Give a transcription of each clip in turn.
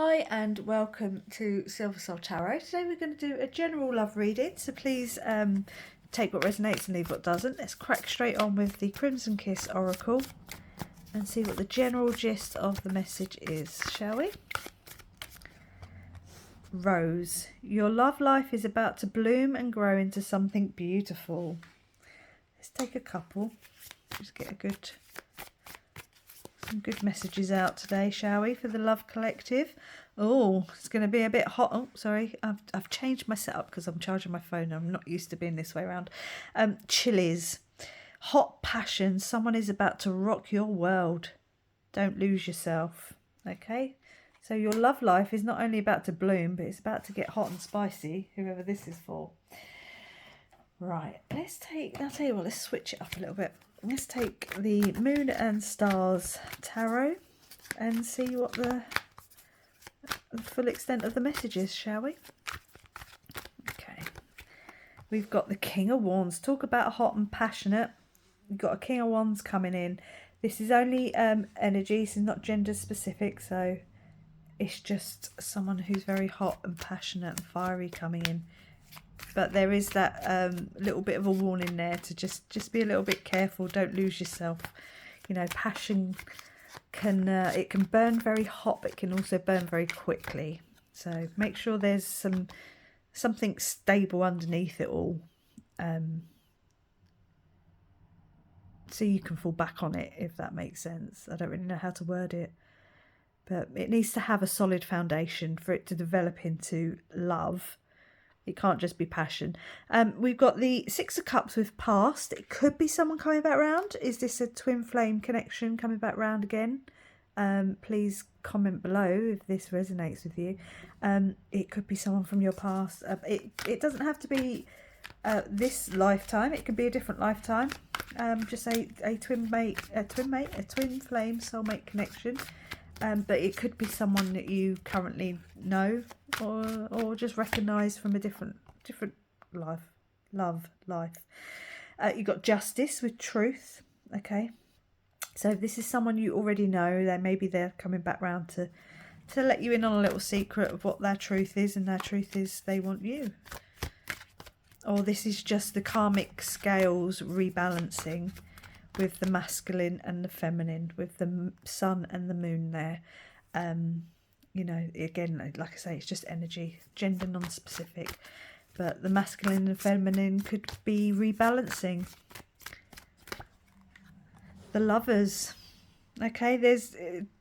Hi and welcome to Silver Soul Tarot. Today we're going to do a general love reading, so please take what resonates and leave what doesn't. Let's crack straight on with the Crimson Kiss Oracle and see what the general gist of the message is, shall we? Rose, your love life is about to bloom and grow into something beautiful. Let's take a couple, just get some good messages out today, shall we, for the Love Collective. Oh, it's going to be a bit hot. Oh, sorry, I've changed my setup because I'm charging my phone. I'm not used to being this way around. Chilies, hot passion. Someone is about to rock your world. Don't lose yourself. Okay, so your love life is not only about to bloom, but it's about to get hot and spicy, whoever this is for. Right, I'll tell you what, let's switch it up a little bit. Let's take the Moon and Stars Tarot and see what the full extent of the message is, shall we? Okay. We've got the King of Wands. Talk about hot and passionate. We've got a King of Wands coming in. This is only energy, so not gender specific, so it's just someone who's very hot and passionate and fiery coming in. But there is that little bit of a warning there to just be a little bit careful. Don't lose yourself. You know, passion can it can burn very hot, but it can also burn very quickly. So make sure there's something stable underneath it all, so you can fall back on it, if that makes sense. I don't really know how to word it, but it needs to have a solid foundation for it to develop into love. It can't just be passion. We've got the Six of Cups with past. It could be someone coming back round. Is this a twin flame connection coming back round again? Please comment below if this resonates with you. It could be someone from your past. It doesn't have to be this lifetime. It could be a different lifetime. Just a twin flame soulmate connection. But it could be someone that you currently know or just recognise from a different life. You've got Justice with Truth. Okay, so if this is someone you already know, then maybe they're coming back round to let you in on a little secret of what their truth is, and their truth is they want you. Or this is just the karmic scales rebalancing with the masculine and the feminine, with the sun and the moon there. You know, again, like I say, it's just energy, gender non-specific, but the masculine and feminine could be rebalancing. The Lovers. Okay, there's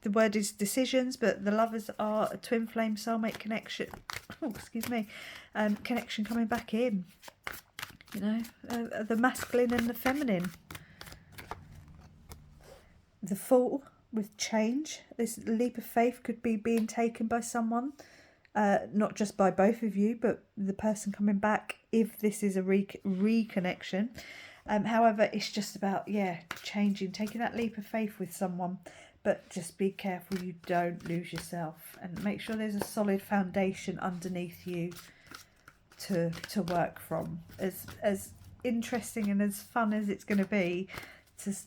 the word is decisions, but the Lovers are a twin flame soulmate connection. Oh, excuse me, connection coming back in. You know, the masculine and the feminine. The Fool with change. This leap of faith could be being taken by someone, not just by both of you, but the person coming back, if this is a reconnection. However, it's just about, changing, taking that leap of faith with someone, but just be careful you don't lose yourself, and make sure there's a solid foundation underneath you to work from. As interesting and as fun as it's going to be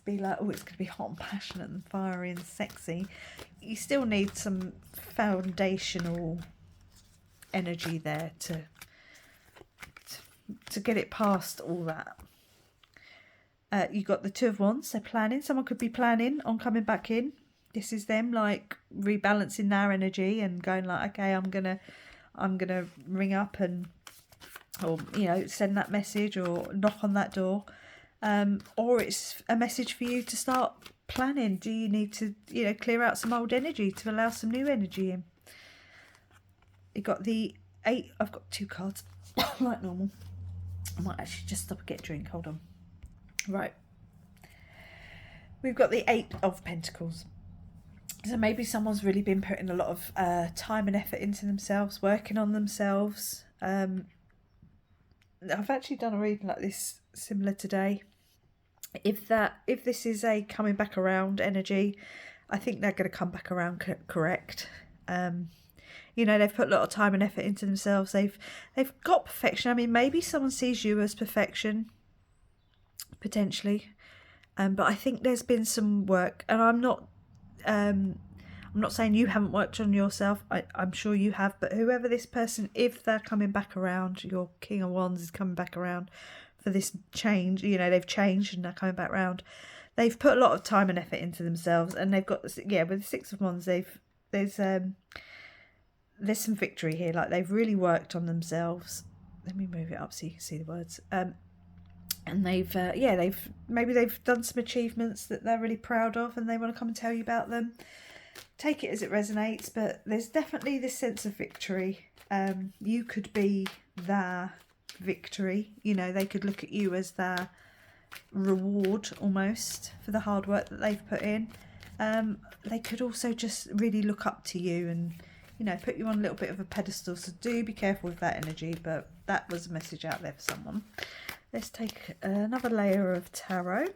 like, oh, it's going to be hot and passionate and fiery and sexy, you still need some foundational energy there to get it past all that. You've got the Two of Wands, so planning. Someone could be planning on coming back in. This is them like rebalancing their energy and going like, okay, I'm gonna ring up or send that message or knock on that door. Or it's a message for you to start planning. Do you need to, clear out some old energy to allow some new energy in? You got the 8. I've got 2 cards, like normal. I might actually just stop and get a drink. Hold on. Right. We've got the 8 of Pentacles. So maybe someone's really been putting a lot of time and effort into themselves, working on themselves. I've actually done a reading like this similar today. If this is a coming back around energy, I think they're going to come back around correct. They've put a lot of time and effort into themselves. They've got perfection. I mean, maybe someone sees you as perfection, potentially, but I think there's been some work, and I'm I'm not saying you haven't worked on yourself. I'm sure you have, but whoever this person, if they're coming back around, your King of Wands is coming back around for this change. You know, they've changed and they're coming back around. They've put a lot of time and effort into themselves, and they've got, yeah, with the Six of Wands, there's some victory here. Like, they've really worked on themselves. Let me move it up so you can see the words. And they've done some achievements that they're really proud of, and they want to come and tell you about them. Take it as it resonates, but there's definitely this sense of victory. You could be their victory. You know, they could look at you as their reward almost for the hard work that they've put in. They could also just really look up to you and, you know, put you on a little bit of a pedestal. So do be careful with that energy, but that was a message out there for someone. Let's take another layer of tarot.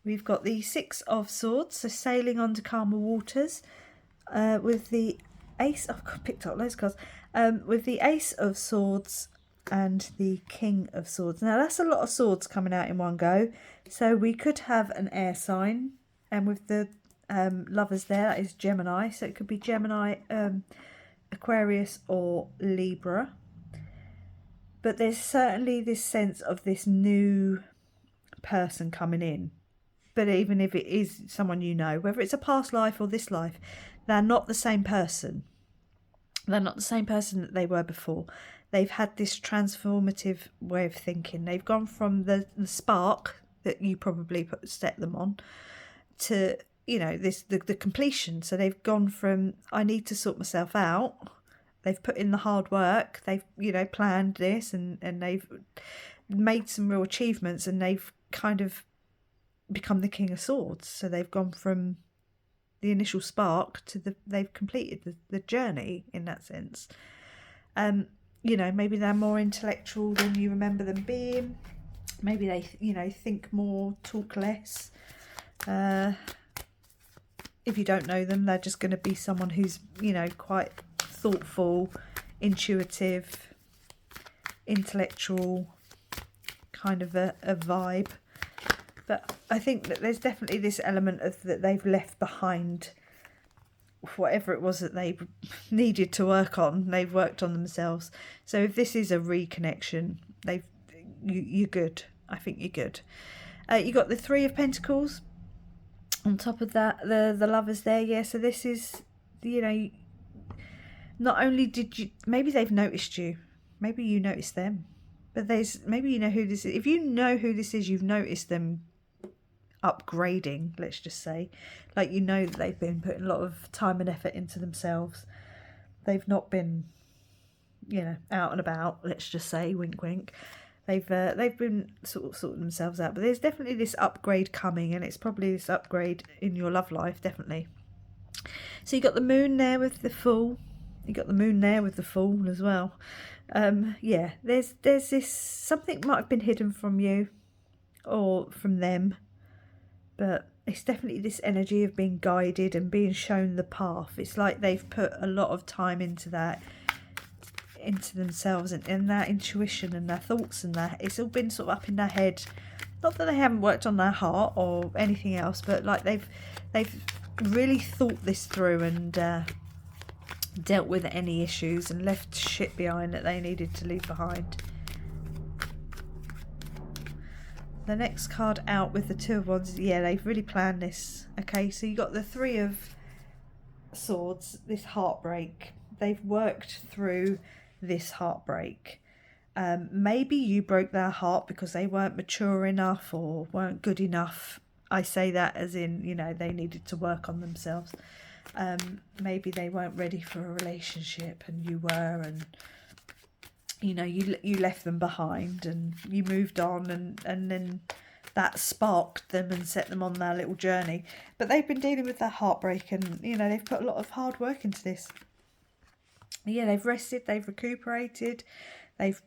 We've got the Six of Swords, so sailing on to calmer waters, with the Ace. Oh, I picked up loads of cards. With the Ace of Swords and the King of Swords. Now that's a lot of swords coming out in one go. So we could have an air sign, and with the Lovers there, that is Gemini. So it could be Gemini, Aquarius, or Libra. But there's certainly this sense of this new person coming in. But even if it is someone you know, whether it's a past life or this life, they're not the same person. They're not the same person that they were before. They've had this transformative way of thinking. They've gone from the spark that you probably set them on to, you know, the completion. So they've gone from, I need to sort myself out. They've put in the hard work. They've, you know, planned this and they've made some real achievements, and they've kind of become the King of Swords. So they've gone from the initial spark to they've completed the journey in that sense. You know, maybe they're more intellectual than you remember them being. Maybe they, you know, think more, talk less. If you don't know them, they're just going to be someone who's, you know, quite thoughtful, intuitive, intellectual, kind of a vibe. But I think that there's definitely this element of that they've left behind whatever it was that they needed to work on. They've worked on themselves. So if this is a reconnection, you're good. I think you're good. You got the Three of Pentacles. On top of that, the Lovers there. Yeah, so this is, you know, not only did you, maybe they've noticed you, maybe you noticed them, but maybe you know who this is. If you know who this is, you've noticed them upgrading, let's just say. Like, you know that they've been putting a lot of time and effort into themselves. They've not been, you know, out and about, let's just say, wink wink. They've been sort of sorting themselves out, but there's definitely this upgrade coming, and it's probably this upgrade in your love life, definitely. So you got the Moon there with the Fool. You got the Moon there with the Fool as well. Yeah, there's this, something might have been hidden from you or from them, but it's definitely this energy of being guided and being shown the path. It's like they've put a lot of time into that, into themselves and their intuition and their thoughts, and that it's all been sort of up in their head. Not that they haven't worked on their heart or anything else, but like they've really thought this through and dealt with any issues and left shit behind that they needed to leave behind. The next card out with the Two of Wands, yeah, they've really planned this. Okay, so you got the Three of Swords, this heartbreak. They've worked through this heartbreak. Maybe you broke their heart because they weren't mature enough or weren't good enough. I say that as in, you know, they needed to work on themselves. Maybe they weren't ready for a relationship and you were, and you know, you left them behind and you moved on, and then that sparked them and set them on their little journey. But they've been dealing with their heartbreak, and you know, they've put a lot of hard work into this. Yeah, they've rested, they've recuperated, they've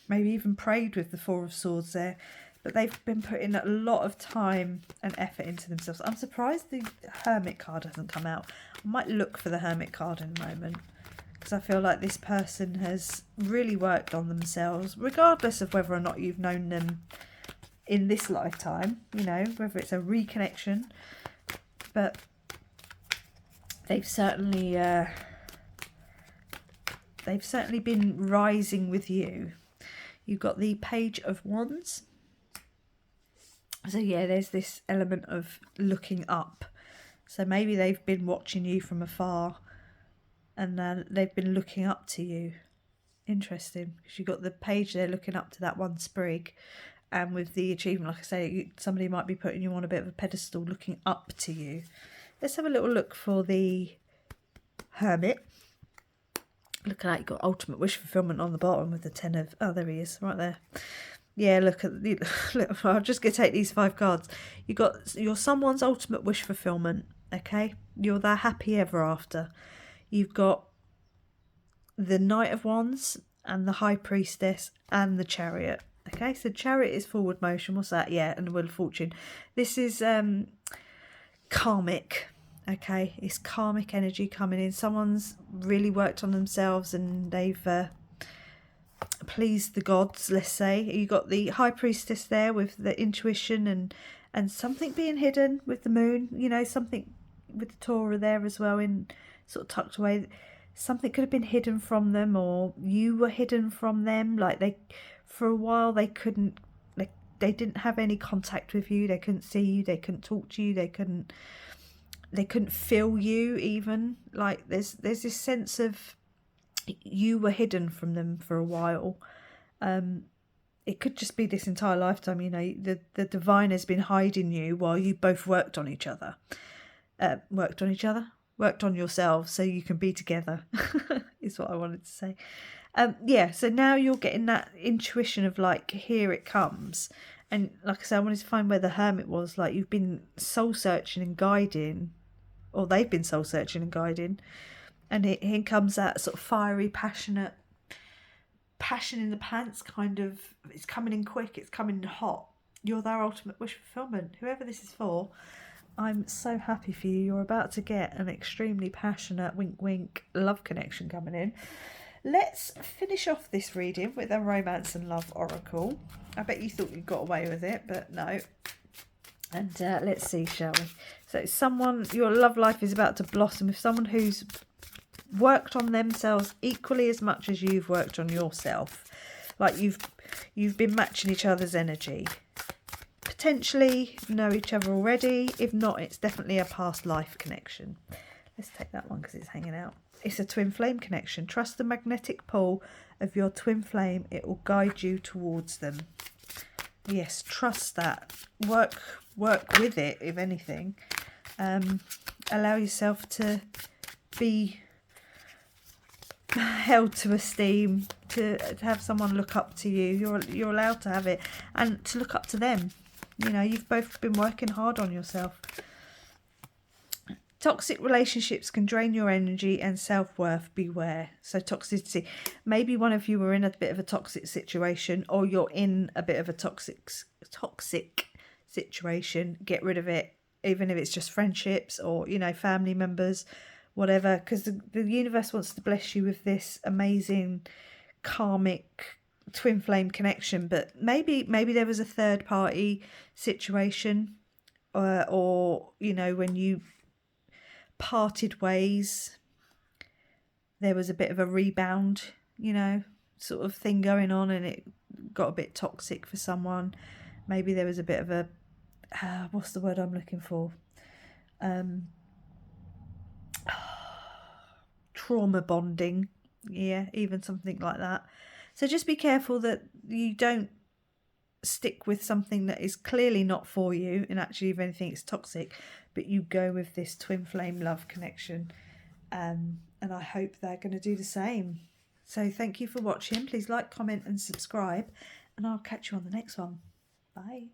maybe even prayed with the Four of Swords there, but they've been putting a lot of time and effort into themselves. I'm surprised the Hermit card hasn't come out. I might look for the Hermit card in a moment, because I feel like this person has really worked on themselves, regardless of whether or not you've known them in this lifetime, you know, whether it's a reconnection. but they've certainly been rising with you. You've got the Page of Wands. So yeah, there's this element of looking up. So maybe they've been watching you from afar, and they've been looking up to you. Interesting, because you've got the page there looking up to that one sprig, and with the achievement, like I say, somebody might be putting you on a bit of a pedestal looking up to you. Let's have a little look for the Hermit. Look at that, you've got ultimate wish fulfillment on the bottom with the 10 of... Oh, there he is, right there. Yeah, look, I'm just going to take these 5 cards. You got your someone's ultimate wish fulfillment, okay? You're their happy ever after. You've got the Knight of Wands and the High Priestess and the Chariot. Okay, so Chariot is forward motion. What's that? Yeah, and the Wheel of Fortune. This is karmic. Okay, it's karmic energy coming in. Someone's really worked on themselves and they've pleased the gods, let's say. You got the High Priestess there with the intuition and something being hidden with the moon. You know, something with the Torah there as well, in sort of tucked away. Something could have been hidden from them, or you were hidden from them. Like they, for a while, they didn't have any contact with you. They couldn't see you. They couldn't talk to you. They couldn't feel you even. Like there's this sense of you were hidden from them for a while. It could just be this entire lifetime. You know, the divine has been hiding you while you both worked on each other. Worked on yourselves so you can be together is what I wanted to say. Yeah, so now you're getting that intuition of like, here it comes. And like I said, I wanted to find where the Hermit was. Like, you've been soul searching and guiding, or they've been soul searching and guiding, and here comes that sort of fiery, passionate, passion in the pants kind of. It's coming in quick, it's coming in hot. You're their ultimate wish fulfillment, whoever this is for. I'm so happy for you. You're about to get an extremely passionate, wink wink, love connection coming in. Let's finish off this reading with a romance and love oracle. I bet you thought you got away with it, but no. And let's see, shall we? So someone, your love life is about to blossom with someone who's worked on themselves equally as much as you've worked on yourself. Like you've been matching each other's energy. Potentially know each other already. If not, it's definitely a past life connection. Let's take that one because it's hanging out. It's a twin flame connection. Trust the magnetic pull of your twin flame. It will guide you towards them. Yes, trust that. Work with it, if anything. Allow yourself to be held to esteem, to have someone look up to you. You're allowed to have it, and to look up to them. You know, you've both been working hard on yourself. Toxic relationships can drain your energy and self-worth. Beware. So toxicity. Maybe one of you were in a bit of a toxic situation, or you're in a bit of a toxic situation. Get rid of it, even if it's just friendships or, you know, family members, whatever. Because the universe wants to bless you with this amazing karmic twin flame connection, but maybe there was a third party situation, or you know, when you parted ways, there was a bit of a rebound, you know, sort of thing going on, and it got a bit toxic for someone. Maybe there was a bit of a what's the word I'm looking for, trauma bonding, yeah, even something like that. So just be careful that you don't stick with something that is clearly not for you, and actually, if anything, it's toxic, but you go with this twin flame love connection. And I hope they're going to do the same. So thank you for watching. Please like, comment and subscribe, and I'll catch you on the next one. Bye.